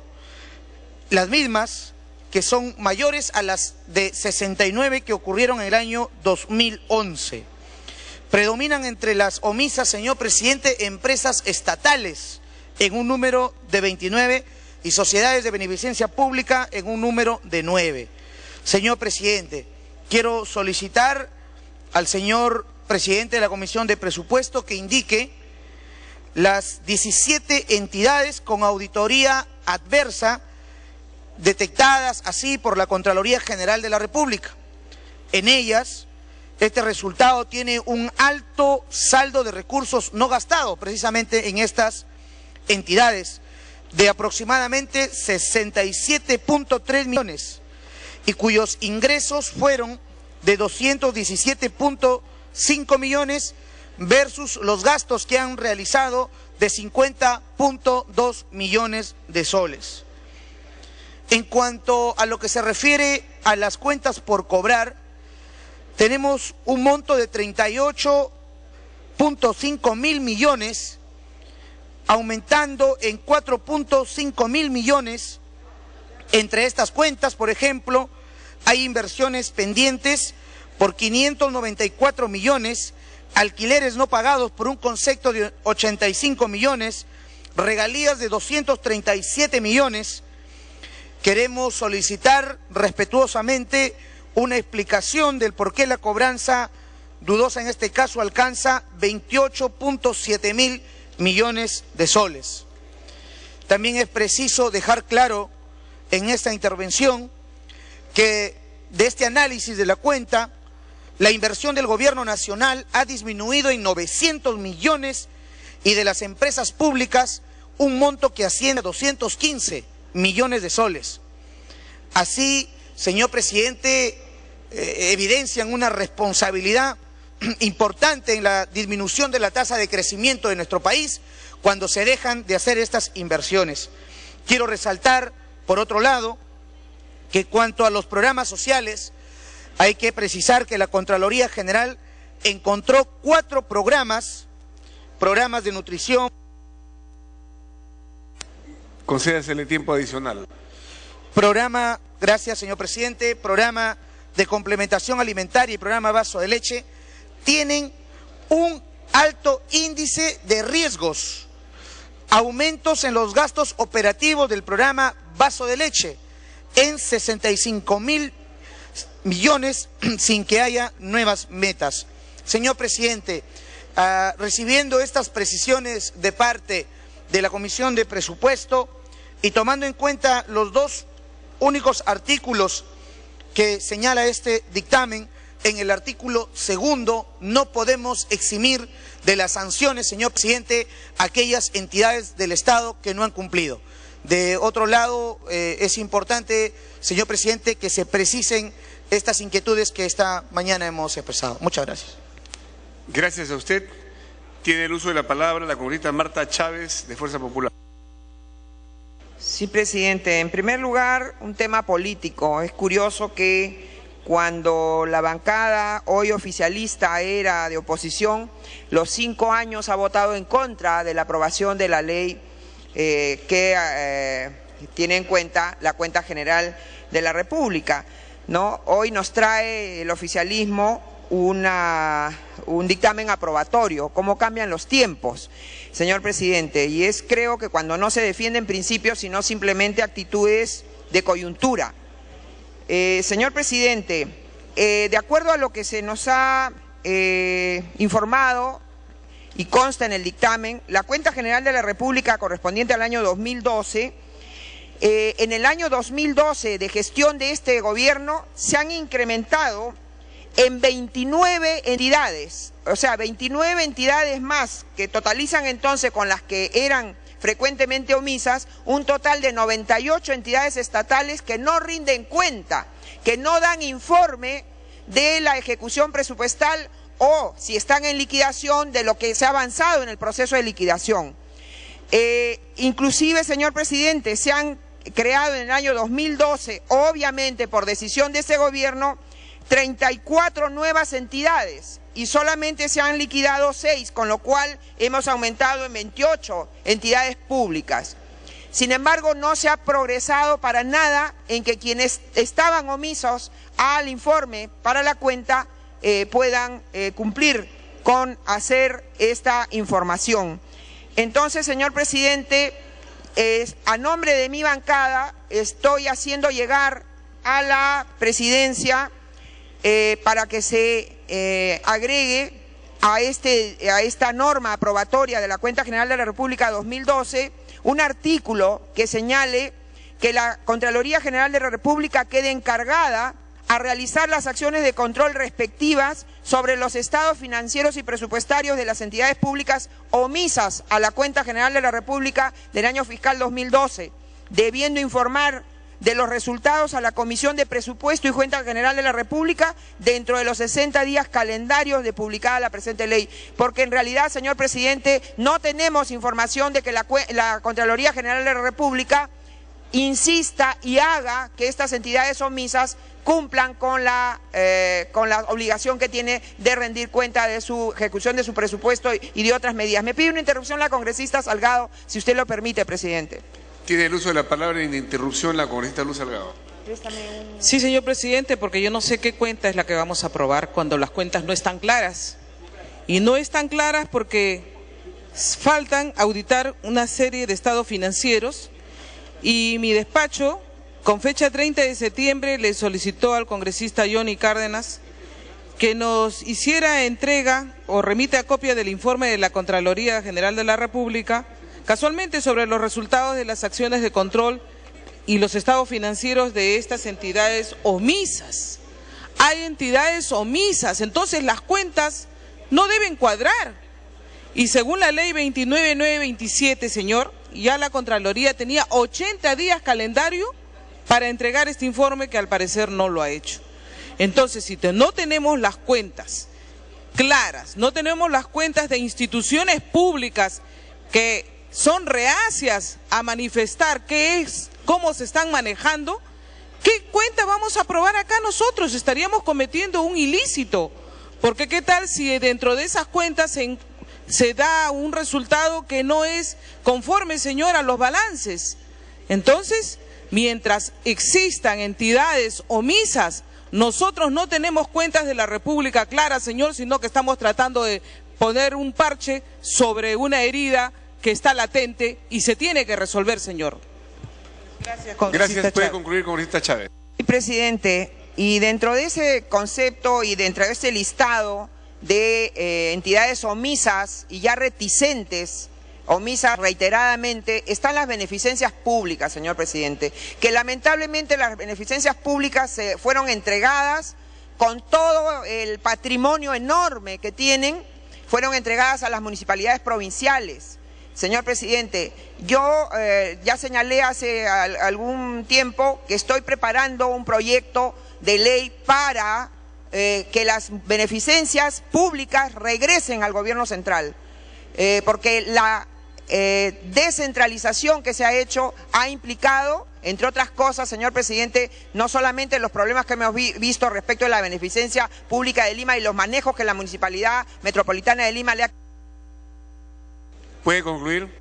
las mismas que son mayores a las de 69 que ocurrieron en el año 2011. Predominan entre las omisas, señor presidente, empresas estatales, en un número de 29 y sociedades de beneficencia pública en un número de 9. Señor presidente, quiero solicitar al señor presidente de la Comisión de Presupuesto que indique las 17 entidades con auditoría adversa detectadas así por la Contraloría General de la República. En ellas, este resultado tiene un alto saldo de recursos no gastados, precisamente en estas entidades, de aproximadamente 67.3 millones, y cuyos ingresos fueron de 217.5 millones versus los gastos que han realizado de 50.2 millones de soles. En cuanto a lo que se refiere a las cuentas por cobrar, tenemos un monto de 38.5 mil millones, aumentando en 4.5 mil millones. Entre estas cuentas, por ejemplo, hay inversiones pendientes por 594 millones, alquileres no pagados por un concepto de 85 millones, regalías de 237 millones. Queremos solicitar respetuosamente una explicación del por qué la cobranza dudosa en este caso alcanza 28.7 mil millones de soles. También es preciso dejar claro en esta intervención que de este análisis de la cuenta, la inversión del gobierno nacional ha disminuido en 900 millones y de las empresas públicas un monto que asciende a 215 millones de soles. Así, señor presidente, evidencian una responsabilidad importante en la disminución de la tasa de crecimiento de nuestro país cuando se dejan de hacer estas inversiones. Quiero resaltar, por otro lado, que cuanto a los programas sociales, hay que precisar que la Contraloría General encontró 4 programas de nutrición. Concédasele tiempo adicional. Programa, gracias señor presidente, programa de complementación alimentaria y programa vaso de leche, tienen un alto índice de riesgos, aumentos en los gastos operativos del programa vaso de leche en 65 mil millones sin que haya nuevas metas. Señor presidente, recibiendo estas precisiones de parte de la Comisión de Presupuesto y tomando en cuenta los 2 únicos artículos que señala este dictamen, en el artículo 2 no podemos eximir de las sanciones, señor presidente, aquellas entidades del Estado que no han cumplido. De otro lado, es importante, señor presidente, que se precisen estas inquietudes que esta mañana hemos expresado. Muchas gracias. Gracias a usted. Tiene el uso de la palabra la congresista Marta Chávez, de Fuerza Popular. Sí, presidente. En primer lugar, un tema político. Es curioso que cuando la bancada hoy oficialista era de oposición, los 5 años ha votado en contra de la aprobación de la ley que tiene en cuenta la cuenta general de la República, ¿no? Hoy nos trae el oficialismo un dictamen aprobatorio. ¿Cómo cambian los tiempos, señor presidente? Y creo que cuando no se defienden principios, sino simplemente actitudes de coyuntura. Señor presidente, de acuerdo a lo que se nos ha informado y consta en el dictamen, la cuenta general de la República correspondiente al año 2012, en el año 2012 de gestión de este gobierno se han incrementado en 29 entidades, o sea, 29 entidades más que totalizan entonces con las que eran frecuentemente omisas, un total de 98 entidades estatales que no rinden cuenta, que no dan informe de la ejecución presupuestal o, si están en liquidación, de lo que se ha avanzado en el proceso de liquidación. Inclusive, señor presidente, se han creado en el año 2012, obviamente por decisión de ese gobierno, 34 nuevas entidades y solamente se han liquidado 6, con lo cual hemos aumentado en 28 entidades públicas. Sin embargo, no se ha progresado para nada en que quienes estaban omisos al informe para la cuenta puedan cumplir con hacer esta información. Entonces, señor presidente, a nombre de mi bancada estoy haciendo llegar a la presidencia para que se agregue a esta norma aprobatoria de la Cuenta General de la República 2012 un artículo que señale que la Contraloría General de la República quede encargada a realizar las acciones de control respectivas sobre los estados financieros y presupuestarios de las entidades públicas omisas a la Cuenta General de la República del año fiscal 2012, debiendo informar de los resultados a la Comisión de Presupuesto y Cuenta General de la República dentro de los 60 días calendarios de publicada la presente ley. Porque en realidad, señor presidente, no tenemos información de que la Contraloría General de la República insista y haga que estas entidades omisas cumplan con la obligación que tiene de rendir cuenta de su ejecución de su presupuesto y de otras medidas. Me pide una interrupción la congresista Salgado, si usted lo permite, presidente. Tiene el uso de la palabra en interrupción la congresista Luz Salgado. Sí, señor presidente, porque yo no sé qué cuenta es la que vamos a aprobar cuando las cuentas no están claras. Y no están claras porque faltan auditar una serie de estados financieros y mi despacho, con fecha 30 de septiembre, le solicitó al congresista Johnny Cárdenas que nos hiciera entrega o remita copia del informe de la Contraloría General de la República, casualmente sobre los resultados de las acciones de control y los estados financieros de estas entidades omisas. Hay entidades omisas, entonces las cuentas no deben cuadrar. Y según la ley 29927, señor, ya la Contraloría tenía 80 días calendario para entregar este informe que al parecer no lo ha hecho. Entonces, si no tenemos las cuentas claras, no tenemos las cuentas de instituciones públicas que son reacias a manifestar qué es, cómo se están manejando, ¿qué cuenta vamos a aprobar acá nosotros? Estaríamos cometiendo un ilícito, porque qué tal si dentro de esas cuentas se da un resultado que no es conforme, señor, a los balances. Entonces, mientras existan entidades omisas, nosotros no tenemos cuentas de la República claras, señor, sino que estamos tratando de poner un parche sobre una herida que está latente y se tiene que resolver, señor. Gracias, Gracias. Puede concluir, congresista Chávez. Presidente, y dentro de ese concepto y dentro de ese listado de entidades omisas y ya reticentes, omisas reiteradamente, están las beneficencias públicas, señor presidente, que lamentablemente las beneficencias públicas fueron entregadas con todo el patrimonio enorme que tienen, fueron entregadas a las municipalidades provinciales. Señor presidente, yo ya señalé hace algún tiempo que estoy preparando un proyecto de ley para que las beneficencias públicas regresen al gobierno central, porque la descentralización que se ha hecho ha implicado, entre otras cosas, señor presidente, no solamente los problemas que hemos visto respecto a la beneficencia pública de Lima y los manejos que la Municipalidad Metropolitana de Lima le ha... ¿Puede concluir?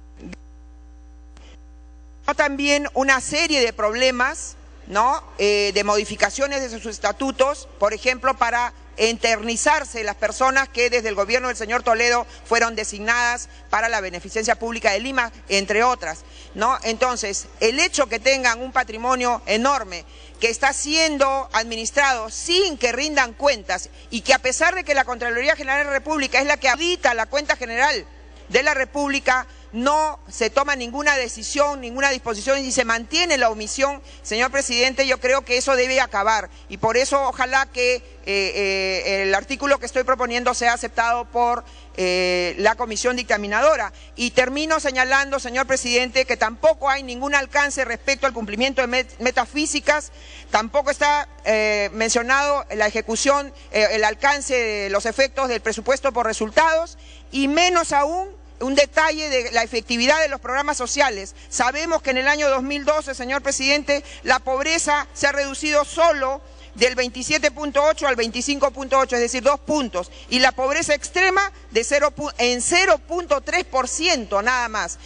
También una serie de problemas, ¿no? De modificaciones de sus estatutos, por ejemplo, para eternizarse las personas que desde el gobierno del señor Toledo fueron designadas para la beneficencia pública de Lima, entre otras, ¿no? Entonces, el hecho que tengan un patrimonio enorme que está siendo administrado sin que rindan cuentas y que a pesar de que la Contraloría General de la República es la que audita la cuenta general de la República, no se toma ninguna decisión, ninguna disposición y se mantiene la omisión, señor presidente, yo creo que eso debe acabar y por eso ojalá que el artículo que estoy proponiendo sea aceptado por la comisión dictaminadora. Y termino señalando, señor presidente, que tampoco hay ningún alcance respecto al cumplimiento de metas físicas, tampoco está mencionado la ejecución, el alcance de los efectos del presupuesto por resultados y menos aún un detalle de la efectividad de los programas sociales. Sabemos que en el año 2012, señor presidente, la pobreza se ha reducido solo del 27.8 al 25.8, es decir, 2 puntos, y la pobreza extrema de en 0.3% nada más.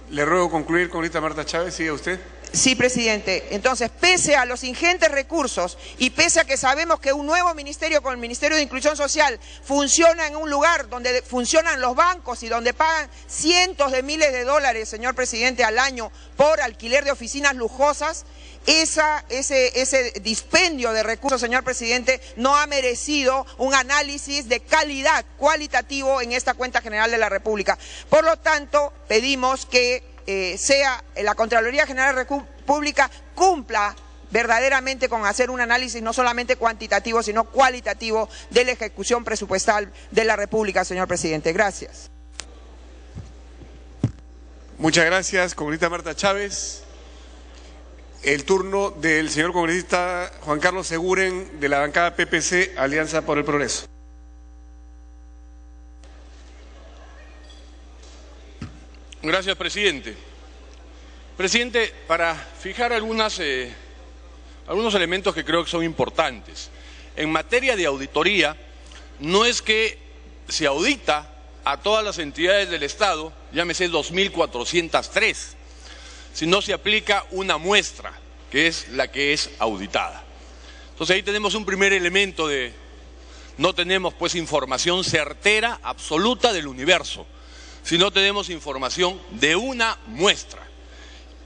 Le ruego concluir, congresista Marta Chávez, sigue usted. Sí, presidente. Entonces, pese a los ingentes recursos y pese a que sabemos que un nuevo ministerio con el Ministerio de Inclusión Social funciona en un lugar donde funcionan los bancos y donde pagan cientos de miles de dólares, señor presidente, al año por alquiler de oficinas lujosas, ese dispendio de recursos, señor presidente, no ha merecido un análisis de calidad cualitativo en esta cuenta general de la República. Por lo tanto, pedimos que sea la Contraloría General de la República cumpla verdaderamente con hacer un análisis no solamente cuantitativo, sino cualitativo de la ejecución presupuestal de la República, señor presidente. Gracias. Muchas gracias, congresista Marta Chávez. El turno del señor congresista Juan Carlos Seguren, de la bancada PPC, Alianza por el Progreso. Gracias, presidente. Presidente, para fijar algunos elementos que creo que son importantes. En materia de auditoría, no es que se audita a todas las entidades del Estado, llámese 2.403, sino se aplica una muestra, que es la que es auditada. Entonces ahí tenemos un primer elemento de, no tenemos pues información certera, absoluta del universo, sino tenemos información de una muestra.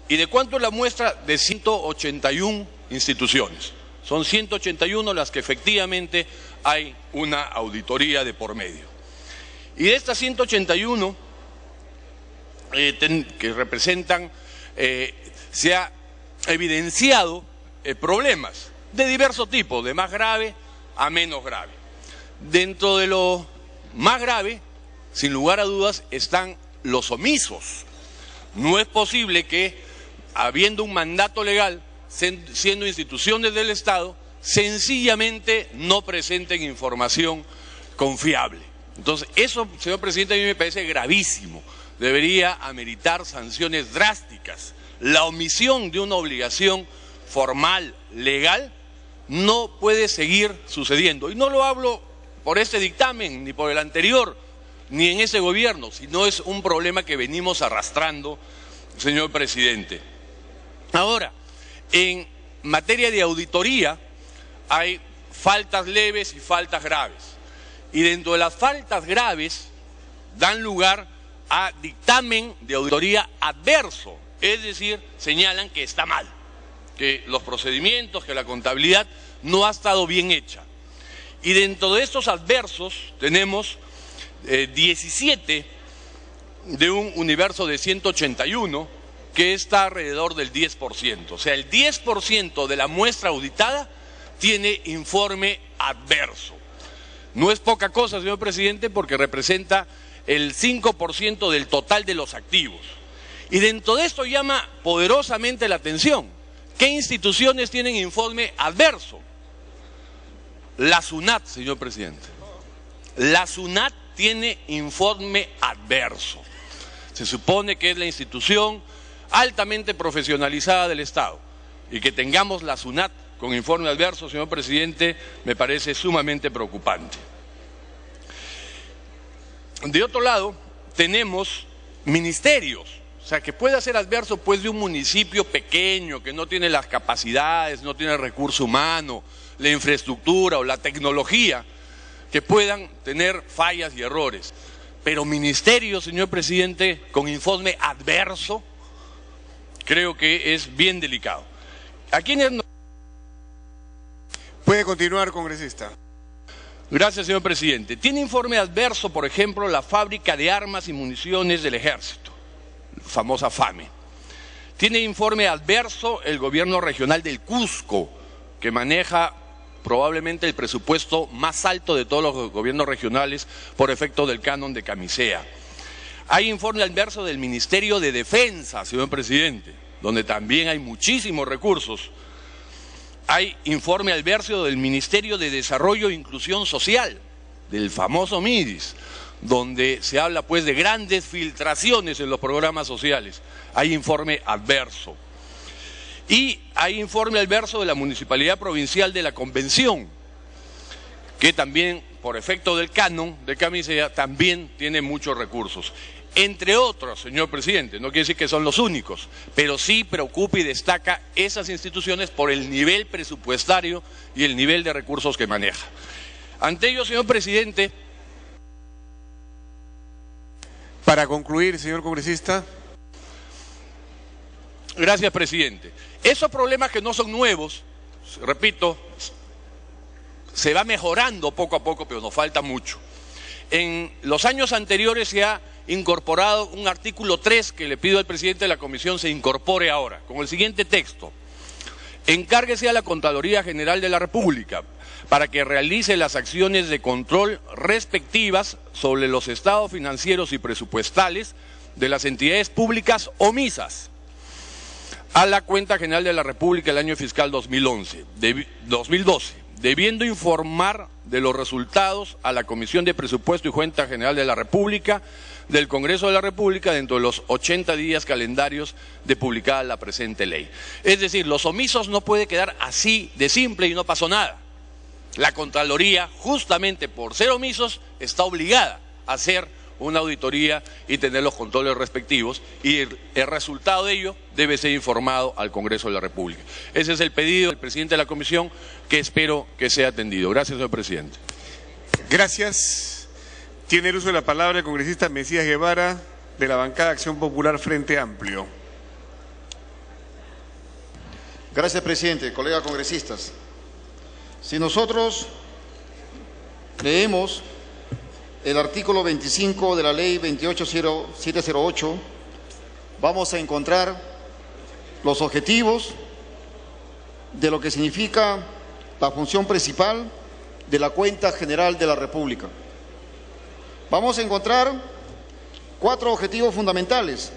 ¿Y de cuánto es la muestra? De 181 instituciones. Son 181 las que efectivamente hay una auditoría de por medio. Y de estas 181 que representan, se ha evidenciado problemas de diversos tipos, de más grave a menos grave. Dentro de lo más grave, sin lugar a dudas, están los omisos. No es posible que, habiendo un mandato legal, siendo instituciones del Estado, sencillamente no presenten información confiable. Entonces, eso, señor presidente, a mí me parece gravísimo. Debería ameritar sanciones drásticas. La omisión de una obligación formal, legal, no puede seguir sucediendo. Y no lo hablo por este dictamen, ni por el anterior, ni en ese gobierno, sino es un problema que venimos arrastrando, señor presidente. Ahora, en materia de auditoría hay faltas leves y faltas graves. Y dentro de las faltas graves dan lugar a dictamen de auditoría adverso, es decir, señalan que está mal, que los procedimientos, que la contabilidad no ha estado bien hecha. Y dentro de estos adversos tenemos 17 de un universo de 181 que está alrededor del 10%. O sea, el 10% de la muestra auditada tiene informe adverso. No es poca cosa, señor presidente, porque representa el 5% del total de los activos. Y dentro de esto llama poderosamente la atención. ¿Qué instituciones tienen informe adverso? La SUNAT, señor presidente. La SUNAT tiene informe adverso. Se supone que es la institución altamente profesionalizada del Estado. Y que tengamos la SUNAT con informe adverso, señor presidente, me parece sumamente preocupante. De otro lado, tenemos ministerios, o sea, que puede ser adverso pues de un municipio pequeño que no tiene las capacidades, no tiene el recurso humano, la infraestructura o la tecnología, que puedan tener fallas y errores. Pero ministerios, señor presidente, con informe adverso, creo que es bien delicado. ¿A quiénes no? Puede continuar, congresista. Gracias, señor presidente. Tiene informe adverso, por ejemplo, la fábrica de armas y municiones del Ejército, la famosa FAME. Tiene informe adverso el gobierno regional del Cusco, que maneja probablemente el presupuesto más alto de todos los gobiernos regionales por efecto del canon de Camisea. Hay informe adverso del Ministerio de Defensa, señor presidente, donde también hay muchísimos recursos. Hay informe adverso del Ministerio de Desarrollo e Inclusión Social, del famoso MIDIS, donde se habla pues de grandes filtraciones en los programas sociales. Hay informe adverso. Y hay informe adverso de la Municipalidad Provincial de la Convención, que también, por efecto del canon de Camisea, también tiene muchos recursos. entre otros, señor presidente, no quiere decir que son los únicos, pero sí preocupa y destaca esas instituciones por el nivel presupuestario y el nivel de recursos que maneja. Ante ello, señor presidente... Para concluir, señor congresista. Gracias, presidente. Esos problemas que no son nuevos, repito, se va mejorando poco a poco, pero nos falta mucho. En los años anteriores se ha incorporado un artículo 3 que le pido al presidente de la comisión se incorpore ahora, con el siguiente texto. Encárguese a la Contraloría General de la República para que realice las acciones de control respectivas sobre los estados financieros y presupuestales de las entidades públicas omisas a la Cuenta General de la República el año fiscal 2012, debiendo informar de los resultados a la Comisión de Presupuesto y Cuenta General de la República del Congreso de la República dentro de los 80 días calendarios de publicada la presente ley. Es decir, los omisos no puede quedar así de simple y no pasó nada. La Contraloría, justamente por ser omisos, está obligada a hacer una auditoría y tener los controles respectivos, y el resultado de ello debe ser informado al Congreso de la República. Ese es el pedido del presidente de la Comisión, que espero que sea atendido. Gracias, señor presidente. Gracias. Tiene el uso de la palabra el congresista Mesías Guevara, de la bancada Acción Popular Frente Amplio. Gracias, presidente. Colegas congresistas, si nosotros leemos el artículo 25 de la ley 28708, vamos a encontrar los objetivos de lo que significa la función principal de la Cuenta General de la República. Vamos a encontrar 4 objetivos fundamentales: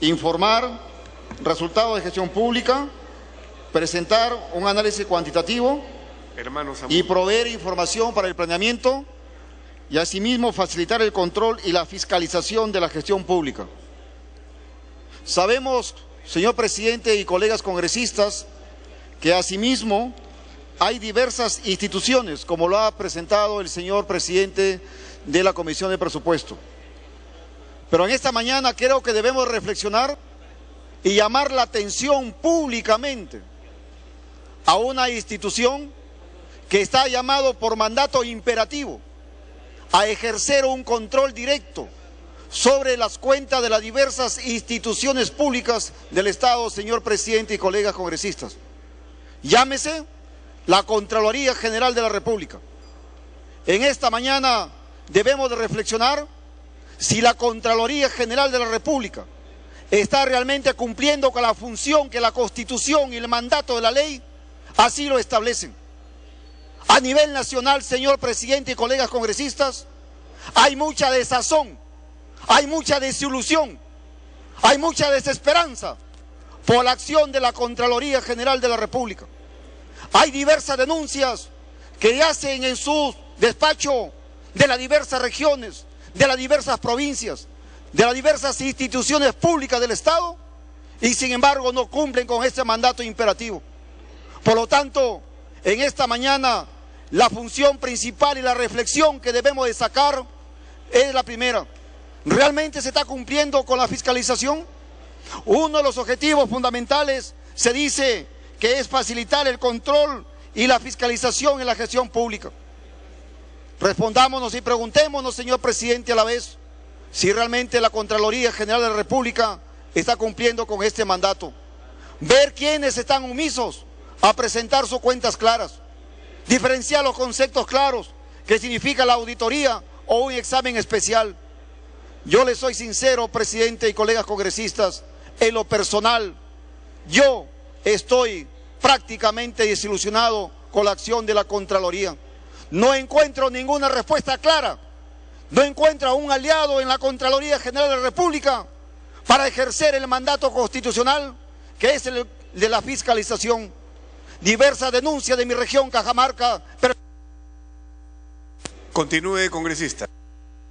informar resultados de gestión pública, presentar un análisis cuantitativo y proveer información para el planeamiento, y asimismo facilitar el control y la fiscalización de la gestión pública. Sabemos, señor presidente y colegas congresistas, que asimismo hay diversas instituciones, como lo ha presentado el señor presidente de la Comisión de Presupuesto. Pero en esta mañana creo que debemos reflexionar y llamar la atención públicamente a una institución que está llamado por mandato imperativo a ejercer un control directo sobre las cuentas de las diversas instituciones públicas del Estado, señor presidente y colegas congresistas. Llámese la Contraloría General de la República. En esta mañana debemos de reflexionar si la Contraloría General de la República está realmente cumpliendo con la función que la Constitución y el mandato de la ley así lo establecen. A nivel nacional, señor presidente y colegas congresistas, hay mucha desazón, hay mucha desilusión, hay mucha desesperanza por la acción de la Contraloría General de la República. Hay diversas denuncias que yacen en su despacho de las diversas regiones, de las diversas provincias, de las diversas instituciones públicas del Estado, y sin embargo no cumplen con este mandato imperativo. Por lo tanto, en esta mañana la función principal y la reflexión que debemos de sacar es la primera: ¿realmente se está cumpliendo con la fiscalización? Uno de los objetivos fundamentales se dice que es facilitar el control y la fiscalización en la gestión pública. Respondámonos y preguntémonos, señor presidente, a la vez, si realmente la Contraloría General de la República está cumpliendo con este mandato. Ver quiénes están omisos a presentar sus cuentas claras, diferenciar los conceptos claros que significa la auditoría o un examen especial. Yo les soy sincero, presidente y colegas congresistas, en lo personal, yo estoy prácticamente desilusionado con la acción de la Contraloría. No encuentro ninguna respuesta clara, no encuentro a un aliado en la Contraloría General de la República para ejercer el mandato constitucional, que es el de la fiscalización. Diversas denuncias de mi región, Cajamarca, pero continúe, congresista.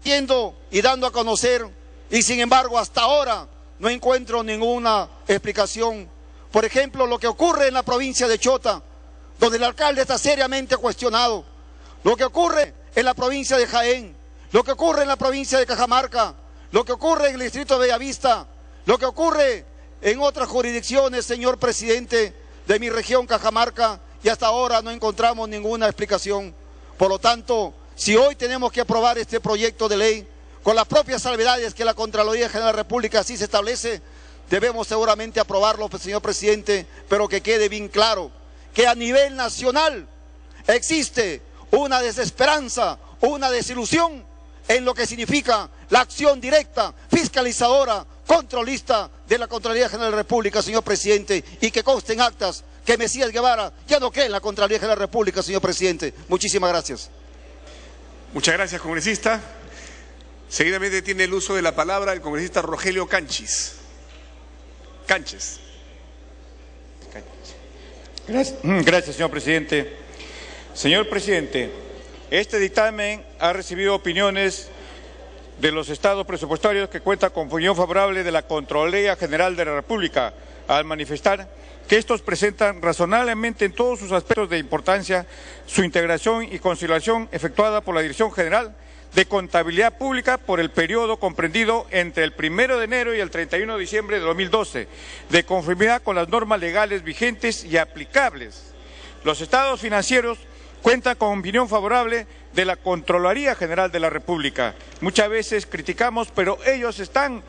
Y dando a conocer, y sin embargo hasta ahora no encuentro ninguna explicación. Por ejemplo, lo que ocurre en la provincia de Chota, donde el alcalde está seriamente cuestionado, lo que ocurre en la provincia de Jaén, lo que ocurre en la provincia de Cajamarca, lo que ocurre en el distrito de Bellavista, lo que ocurre en otras jurisdicciones, señor presidente, de mi región Cajamarca, y hasta ahora no encontramos ninguna explicación. Por lo tanto, si hoy tenemos que aprobar este proyecto de ley, con las propias salvedades que la Contraloría General de la República así se establece, debemos seguramente aprobarlo, señor presidente, pero que quede bien claro que a nivel nacional existe una desesperanza, una desilusión en lo que significa la acción directa, fiscalizadora, controlista de la Contraloría General de la República, señor presidente, y que conste en actas que Mesías Guevara ya no cree en la Contraloría General de la República, señor presidente. Muchísimas gracias. Muchas gracias, congresista. Seguidamente tiene el uso de la palabra el congresista Rogelio Canches. Gracias, señor presidente. Señor presidente, este dictamen ha recibido opiniones de los estados presupuestarios que cuenta con opinión favorable de la Contraloría General de la República, al manifestar que estos presentan razonablemente en todos sus aspectos de importancia su integración y conciliación efectuada por la Dirección General de Contabilidad Pública por el periodo comprendido entre el 1 de enero y el 31 de diciembre de 2012, de conformidad con las normas legales vigentes y aplicables. Los estados financieros cuentan con opinión favorable de la Contraloría General de la República. Muchas veces criticamos, pero ellos están,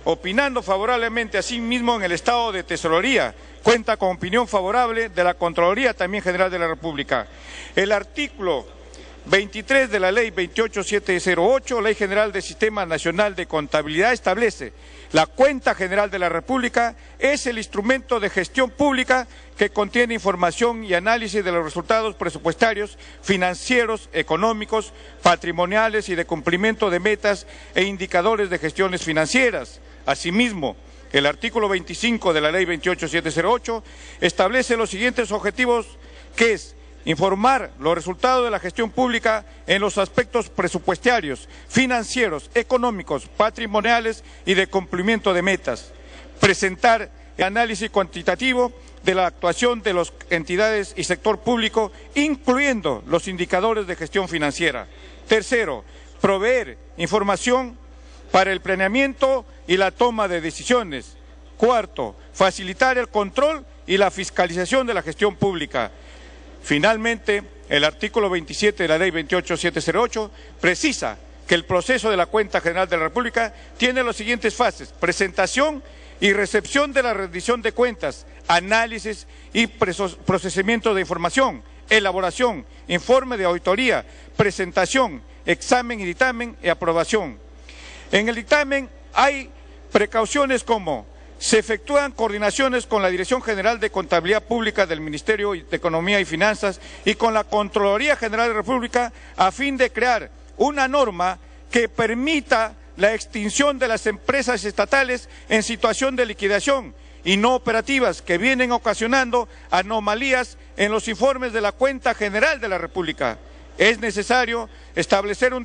opinando favorablemente a sí mismo en el estado de tesorería. Cuenta con opinión favorable de la Contraloría también General de la República. El artículo 23 de la Ley 28708, Ley General del Sistema Nacional de Contabilidad, establece: la Cuenta General de la República es el instrumento de gestión pública que contiene información y análisis de los resultados presupuestarios, financieros, económicos, patrimoniales y de cumplimiento de metas e indicadores de gestiones financieras. Asimismo, el artículo 25 de la Ley 28708 establece los siguientes objetivos, que es: informar los resultados de la gestión pública en los aspectos presupuestarios, financieros, económicos, patrimoniales y de cumplimiento de metas. Presentar el análisis cuantitativo de la actuación de las entidades y sector público, incluyendo los indicadores de gestión financiera. Tercero, proveer información para el planeamiento y la toma de decisiones. Cuarto, facilitar el control y la fiscalización de la gestión pública. Finalmente, el artículo 27 de la Ley 28708 precisa que el proceso de la Cuenta General de la República tiene las siguientes fases: presentación y recepción de la rendición de cuentas, análisis y procesamiento de información, elaboración, informe de auditoría, presentación, examen y dictamen y aprobación. En el dictamen hay precauciones como: se efectúan coordinaciones con la Dirección General de Contabilidad Pública del Ministerio de Economía y Finanzas y con la Contraloría General de la República a fin de crear una norma que permita la extinción de las empresas estatales en situación de liquidación y no operativas que vienen ocasionando anomalías en los informes de la Cuenta General de la República. Es necesario establecer un